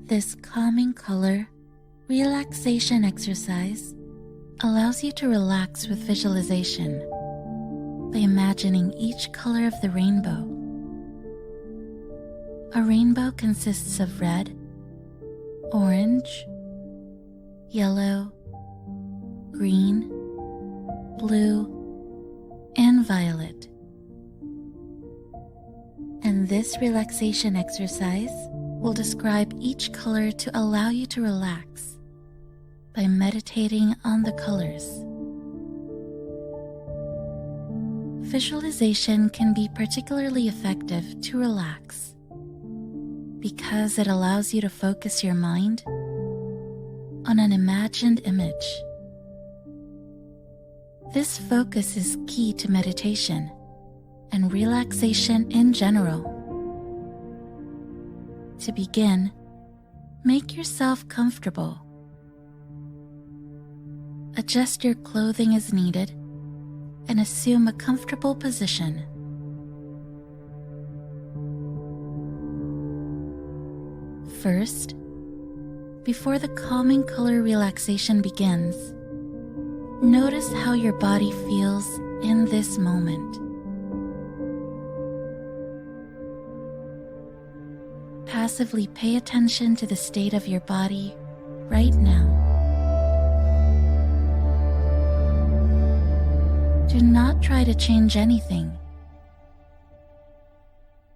This calming color relaxation exercise allows you to relax with visualization by imagining each color of the rainbow. A rainbow consists of red, orange, yellow, green, blue, and violet. And this relaxation exercise will describe each color to allow you to relax by meditating on the colors. Visualization can be particularly effective to relax because it allows you to focus your mind on an imagined image. This focus is key to meditation and relaxation in general. To begin, make yourself comfortable. Adjust your clothing as needed and assume a comfortable position. First, before the calming color relaxation begins, notice how your body feels in this moment. Passively pay attention to the state of your body right now. Do not try to change anything.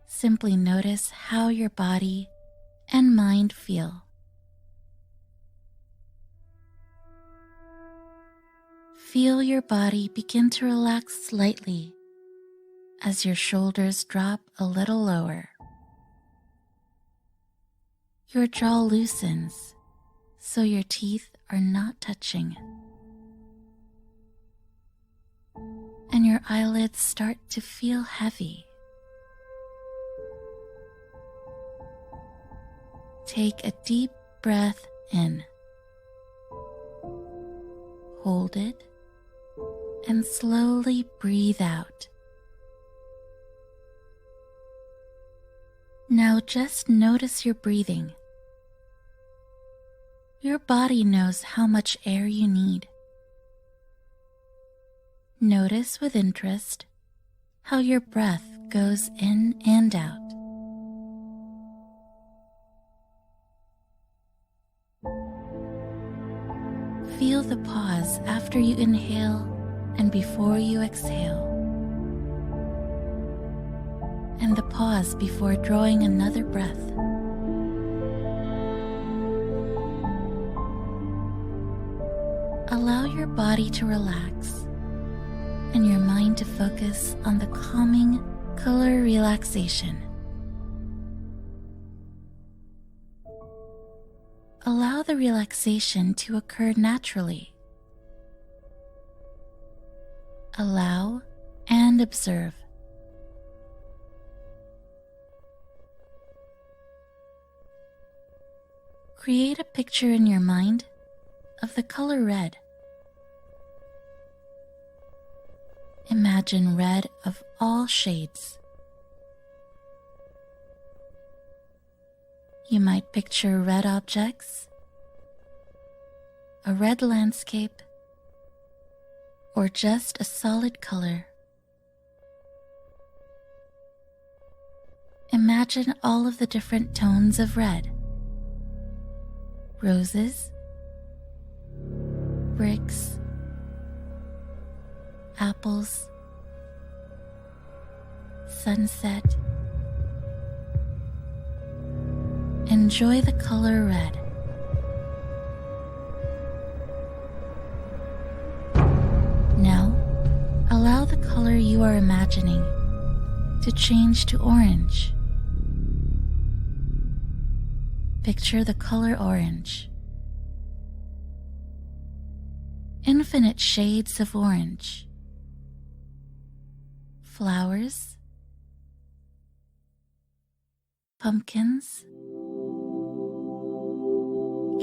Simply notice how your body and mind feel. Feel your body begin to relax slightly as your shoulders drop a little lower. Your jaw loosens so your teeth are not touching. And your eyelids start to feel heavy. Take a deep breath in. Hold it and slowly breathe out. Now just notice your breathing. Your body knows how much air you need. Notice with interest how your breath goes in and out. Feel the pause after you inhale and before you exhale, and the pause before drawing another breath. Allow your body to relax and your mind to focus on the calming color relaxation. Allow the relaxation to occur naturally. Allow and observe. Create a picture in your mind of the color red. Imagine red of all shades. You might picture red objects, a red landscape, or just a solid color. Imagine all of the different tones of red. Roses, bricks, apples, sunset. Enjoy the color red. Now, allow the color you are imagining to change to orange. Picture the color orange. Infinite shades of orange. Flowers, pumpkins,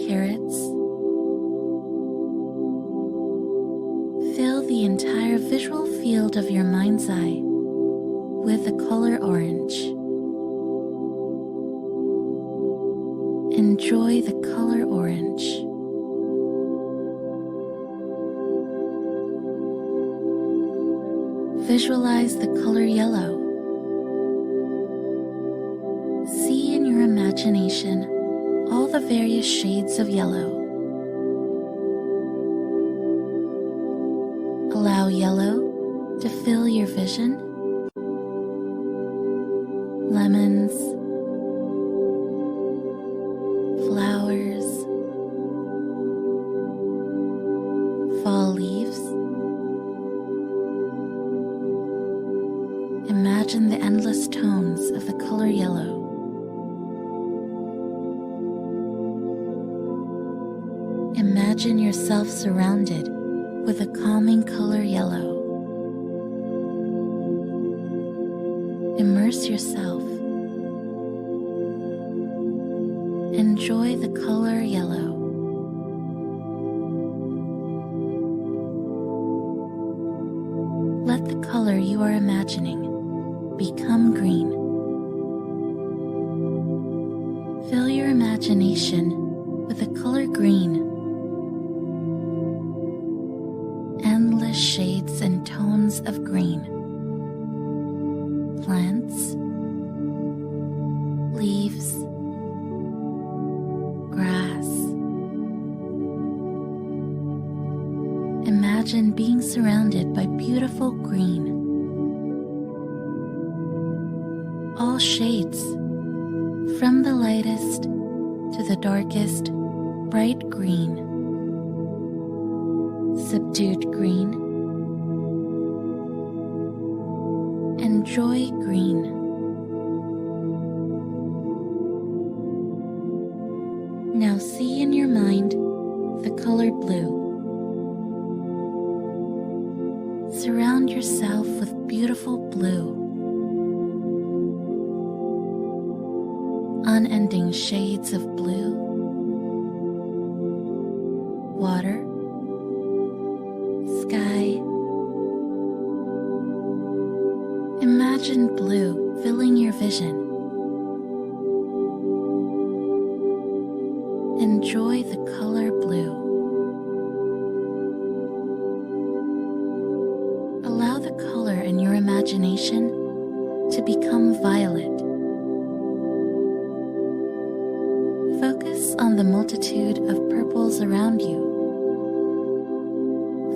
carrots. Fill the entire visual field of your mind's eye with the color orange. Enjoy the color orange. Visualize the color yellow. See in your imagination all the various shades of yellow. Allow yellow to fill your vision. Lemons, flowers, fall leaves. Imagine the endless tones of the color yellow. Imagine yourself surrounded with a calming color yellow. Immerse yourself. Enjoy the color yellow. Let the color you are imagining become green. Fill your imagination with the color green. Endless shades and tones of green. Plants, leaves, grass. Imagine being surrounded by beautiful green. All shades, from the lightest to the darkest, bright green, subdued green. Enjoy green. Now see in your mind the color blue. Surround yourself with beautiful blue. Unending shades of blue. Water, sky. Imagine blue filling your vision. Enjoy the color blue. Allow the color in your imagination to become violet. Focus on the multitude of purples around you.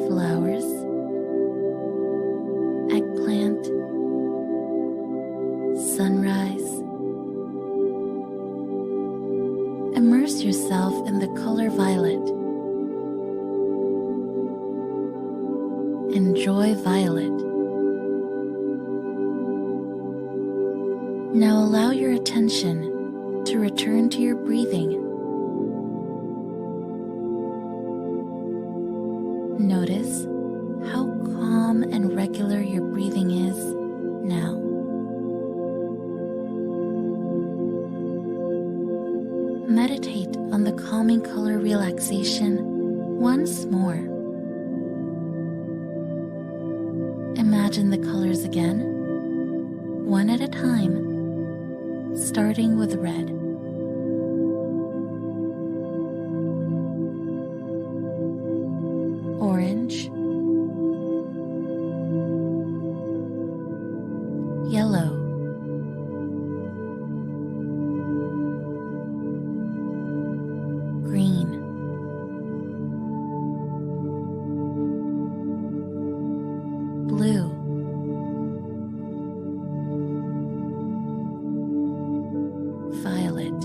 Flowers, eggplant, sunrise. Immerse yourself in the color violet. Enjoy violet. Now allow your attention to return to your breathing. Notice how calm and regular your breathing is now. Meditate on the calming color relaxation once more. Imagine the colors again, one at a time, starting with red. Orange, yellow, green, blue, violet,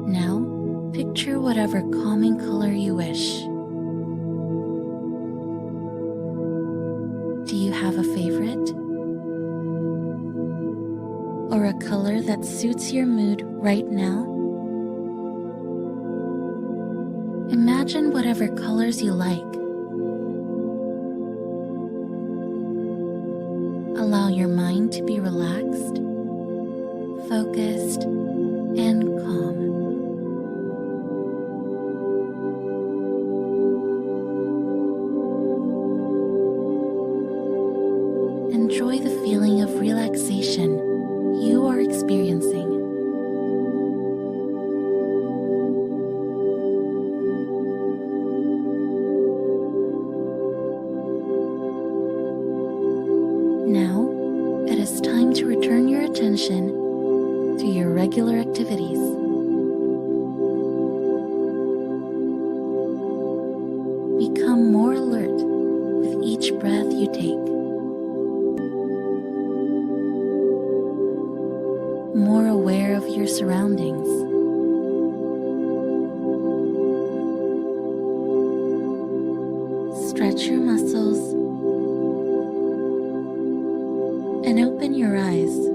now picture whatever calming color you wish. Do you have a favorite? Or a color that suits your mood right now? Imagine whatever colors you like. Allow your mind to be relaxed, focused, and calm. enjoy the feeling of relaxation you are experiencing. Now, it is time to return your attention to your regular activities. Become more alert with each breath you take, more aware of your surroundings. Stretch your muscles and open your eyes.